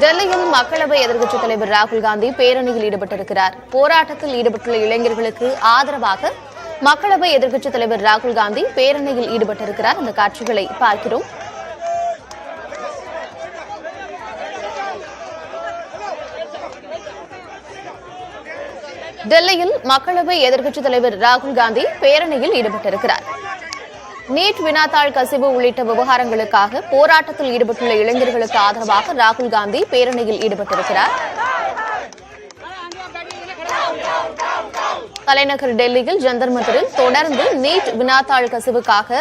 டெல்லியில் மக்களவை எதிர்க்கட்சித் தலைவர் ராகுல் காந்தி பேரணியில் ஈடுபட்டிருக்கிறார். போராட்டத்தில் ஈடுபட்டுள்ள இளைஞர்களுக்கு ஆதரவாக மக்களவை எதிர்க்கட்சித் தலைவர் ராகுல் காந்தி பேரணியில் ஈடுபட்டிருக்கிறார். அந்த காட்சிகளை பார்க்கிறோம். டெல்லியில் மக்களவை எதிர்க்கட்சித் தலைவர் ராகுல் காந்தி பேரணியில் ஈடுபட்டிருக்கிறார். நீட் வினாத்தாள் கசிவு உள்ளிட்ட விவகாரங்களுக்காக போராட்டத்தில் ஈடுபட்டுள்ள இளைஞர்களுக்கு ஆதரவாக ராகுல் காந்தி பேரணியில் ஈடுபட்டிருக்கிறார். தலைநகர் டெல்லியில் ஜந்தர் மந்தரில் தொடர்ந்து நீட் வினாத்தாள் கசிவுக்காக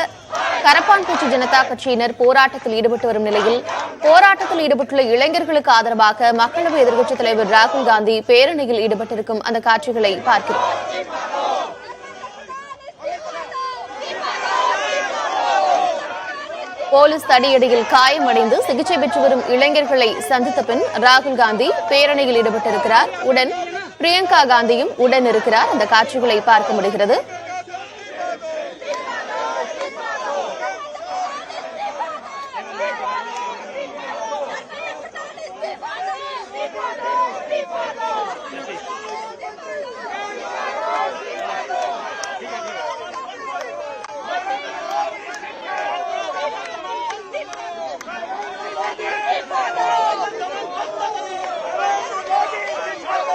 கரப்பான்பூச்சி ஜனதா கட்சியினர் போராட்டத்தில் ஈடுபட்டு வரும் நிலையில் போராட்டத்தில் ஈடுபட்டுள்ள இளைஞர்களுக்கு ஆதரவாக மக்களவை எதிர்க்கட்சித் தலைவர் ராகுல் காந்தி பேரணியில் ஈடுபட்டிருக்கும் அந்த காட்சிகளை பார்க்கிறோம். போலீஸ் தடியடியில் காயமடைந்து சிகிச்சை பெற்று வரும் இளைஞர்களை சந்தித்த பின் ராகுல் காந்தி பேரணியில் ஈடுபட்டிருக்கிறார். உடன் பிரியங்கா காந்தியும் உடன் இருக்கிறார். அந்த காட்சிகளை பார்க்க முடிகிறது.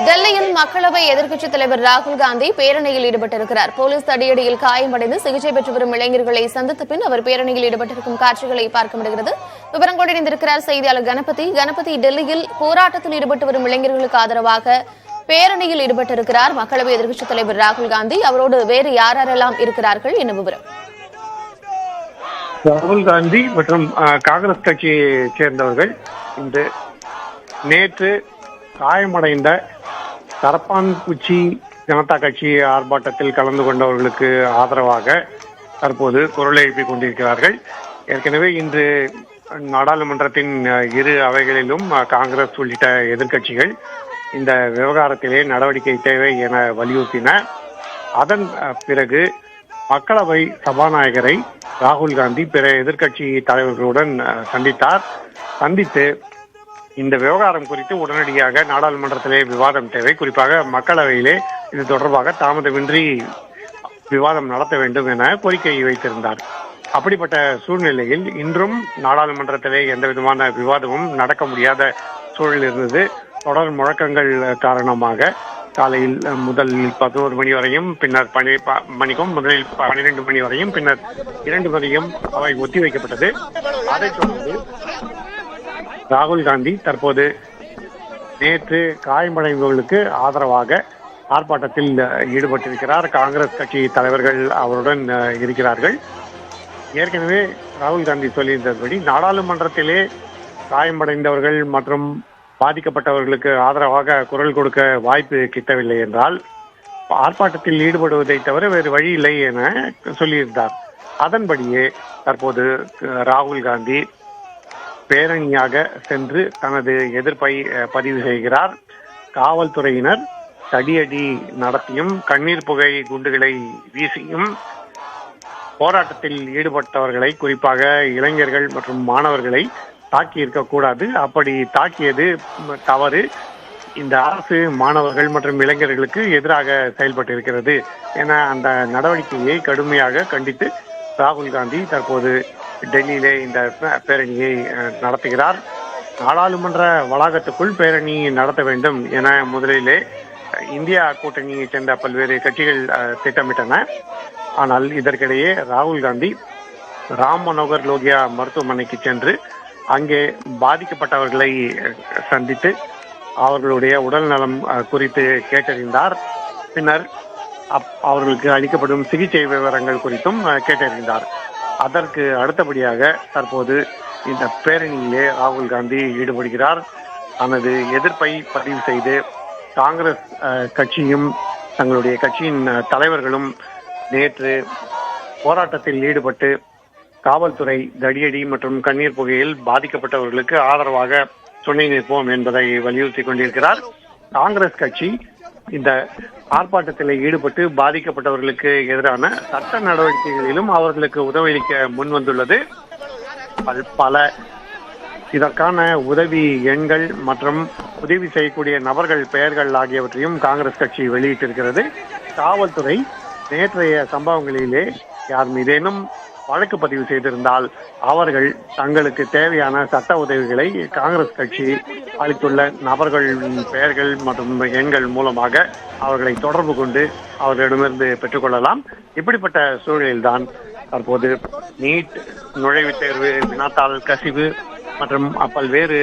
டெல்லியில் மக்களவை எதிர்க்கட்சித் தலைவர் ராகுல் காந்தி பேரணியில் ஈடுபட்டிருக்கிறார். போலீஸ் தடியடியில் காயமடைந்து சிகிச்சை பெற்று வரும் இளைஞர்களை சந்தித்த பின் அவர் பேரணியில் ஈடுபட்டிருக்கும் காட்சிகளை பார்க்க முடிகிறது. விவரங்களோடு இணைந்திருக்கிறார் செய்தியாளர் கணபதி. டெல்லியில் போராட்டத்தில் ஈடுபட்டு வரும் இளைஞர்களுக்கு ஆதரவாக பேரணியில் ஈடுபட்டிருக்கிறார் மக்களவை எதிர்க்கட்சித் தலைவர் ராகுல் காந்தி. அவரோடு வேறு யாரெல்லாம் இருக்கிறார்கள் என்ன விவரம்? ராகுல் காந்தி மற்றும் காங்கிரஸ் கட்சியை சேர்ந்தவர்கள் இன்று நேற்று காயமடைந்த கரப்பான்பூச்சி ஜனதா கட்சி ஆர்ப்பாட்டத்தில் கலந்து கொண்டவர்களுக்கு ஆதரவாக தற்போது குரல் எழுப்பிக் கொண்டிருக்கிறார்கள். ஏற்கனவே இன்று நாடாளுமன்றத்தின் இரு அவைகளிலும் காங்கிரஸ் உள்ளிட்ட எதிர்க்கட்சிகள் இந்த விவகாரத்திலே நடவடிக்கை தேவை என வலியுறுத்தின. அதன் பிறகு மக்களவை சபாநாயகரை ராகுல் காந்தி பிற எதிர்க்கட்சி தலைவர்களுடன் சந்தித்து இந்த விவகாரம் குறித்து உடனடியாக நாடாளுமன்றத்திலே விவாதம் தேவை, குறிப்பாக மக்களவையிலே இது தொடர்பாக தாமதமின்றி விவாதம் நடத்த வேண்டும் என கோரிக்கையை வைத்திருந்தார். அப்படிப்பட்ட சூழ்நிலையில் இன்றும் நாடாளுமன்றத்திலே எந்த விதமான விவாதமும் நடக்க முடியாத சூழல் இருந்தது. தொடர் முழக்கங்கள் காரணமாக காலையில் முதலில் 11 மணி வரையும், பின்னர் முதலில் 12 மணி வரையும், பின்னர் 2 வரையும் அவை ஒத்திவைக்கப்பட்டது. அதைத் தொடர்ந்து ராகுல் காந்தி தற்போது நேற்று காயமடைந்தவர்களுக்கு ஆதரவாக ஆர்ப்பாட்டத்தில் ஈடுபட்டிருக்கிறார். காங்கிரஸ் கட்சி தலைவர்கள் அவருடன் இருக்கிறார்கள். ஏற்கனவே ராகுல் காந்தி சொல்லியிருந்தபடி நாடாளுமன்றத்திலே காயமடைந்தவர்கள் மற்றும் பாதிக்கப்பட்டவர்களுக்கு ஆதரவாக குரல் கொடுக்க வாய்ப்பு கிட்டவில்லை என்றால் ஆர்ப்பாட்டத்தில் ஈடுபடுவதை தவிர வேறு வழி இல்லை என சொல்லியிருந்தார். அதன்படியே தற்போது ராகுல் காந்தி பேரணியாக சென்று தனது எதிர்ப்பை பதிவு செய்கிறார். காவல்துறையினர் தடியடி நடத்தியும் கண்ணீர் புகை குண்டுகளை வீசியும் போராட்டத்தில் ஈடுபட்டவர்களை, குறிப்பாக இளைஞர்கள் மற்றும் மாணவர்களை தாக்கி இருக்கக்கூடாது. அப்படி தாக்கியது தவறு. இந்த அரசு மாணவர்கள் மற்றும் இளைஞர்களுக்கு எதிராக செயல்பட்டிருக்கிறது என அந்த நடவடிக்கையை கடுமையாக கண்டித்து ராகுல் காந்தி தற்போது டெல்லியிலே இந்த பேரணியை நடத்துகிறார். நாடாளுமன்ற வளாகத்துக்குள் பேரணி நடத்த வேண்டும் என முதலிலே இந்தியா கூட்டணியை சேர்ந்த பல்வேறு கட்சிகள் திட்டமிட்டன. ஆனால் இதற்கிடையே ராகுல் காந்தி ராம் மனோகர் லோகியா மருத்துவமனைக்கு சென்று அங்கே பாதிக்கப்பட்டவர்களை சந்தித்து அவர்களுடைய உடல் நலம் குறித்து கேட்டறிந்தார். பின்னர் அவர்களுக்கு அளிக்கப்படும் சிகிச்சை விவரங்கள் குறித்தும் கேட்டறிந்தார். அதற்கு அடுத்தபடியாக தற்போது இந்த பேரணியிலே ராகுல் காந்தி ஈடுபடுகிறார். தனது எதிர்ப்பை பதிவு செய்து காங்கிரஸ் கட்சியும் தங்களுடைய கட்சியின் தலைவர்களும் நேற்று போராட்டத்தில் ஈடுபட்டு காவல்துறை தடியடி மற்றும் கண்ணீர் புகையில் பாதிக்கப்பட்டவர்களுக்கு ஆதரவாக துணை நிற்போம் என்பதை வலியுறுத்தி கொண்டிருக்கிறார். காங்கிரஸ் கட்சி இந்த ஆர்ப்பாட்டத்தில் ஈடுபட்டு பாதிக்கப்பட்டவர்களுக்கு எதிரான சட்ட நடவடிக்கைகளிலும் அவர்களுக்கு உதவியளிக்க முன் வந்துள்ளது. பல இதற்கான உதவி எண்கள் மற்றும் உதவி செய்யக்கூடிய நபர்கள் பெயர்கள் ஆகியவற்றையும் காங்கிரஸ் கட்சி வெளியிட்டிருக்கிறது. காவல்துறை நேற்றைய சம்பவங்களிலே யார் மீதேனும் வழக்கு பதிவு செய்திருந்தால் அவர்கள் தங்களுக்கு தேவையான சட்ட உதவிகளை காங்கிரஸ் கட்சி அளித்துள்ள நபர்களின் பெயர்கள் மற்றும் எண்கள் மூலமாக அவர்களை தொடர்பு கொண்டு அவர்களிடமிருந்து பெற்றுக்கொள்ளலாம். இப்படிப்பட்ட சூழலில்தான் தற்போது நீட் நுழைவுத் தேர்வு, வினாத்தாள் கசிவு மற்றும் பல்வேறு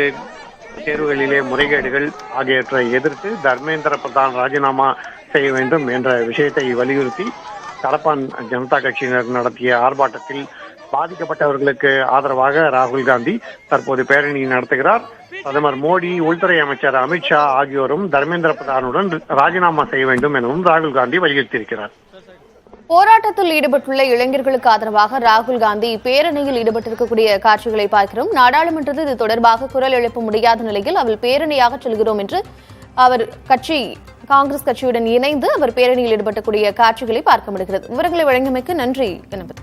தேர்வுகளிலே முறைகேடுகள் ஆகியவற்றை எதிர்த்து தர்மேந்திர பிரதான் ராஜினாமா செய்ய வேண்டும் என்ற விஷயத்தை வலியுறுத்தி தரப்பான் ஜனதா கட்சியினர் நடத்திய ஆர்ப்பாட்டத்தில் பாதிக்கப்பட்டவர்களுக்கு ஆதரவாக ராகுல் காந்தி தற்போது பேரணி நடத்துகிறார். பிரதமர் மோடி, உள்துறை அமைச்சர் அமித்ஷா ஆகியோரும் தர்மேந்திர பிரதானுடன் ராஜினாமா செய்ய வேண்டும் எனவும் ராகுல் காந்தி வலியுறுத்தியிருக்கிறார். போராட்டத்தில் ஈடுபட்டுள்ள இளைஞர்களுக்கு ஆதரவாக ராகுல் காந்தி பேரணியில் ஈடுபட்டிருக்கக்கூடிய காட்சிகளை பார்க்கிறோம். நாடாளுமன்றத்தில் இது தொடர்பாக குரல் எழுப்ப முடியாத நிலையில் அவர் பேரணியாக செல்கிறோம் என்று அவர் காங்கிரஸ் கட்சியுடன் இணைந்து அவர் பேரணியில் ஈடுபடக்கூடிய காட்சிகளை பார்க்க முடிகிறது. விவரங்களை வழங்கியமைக்கு நன்றி கணபதி.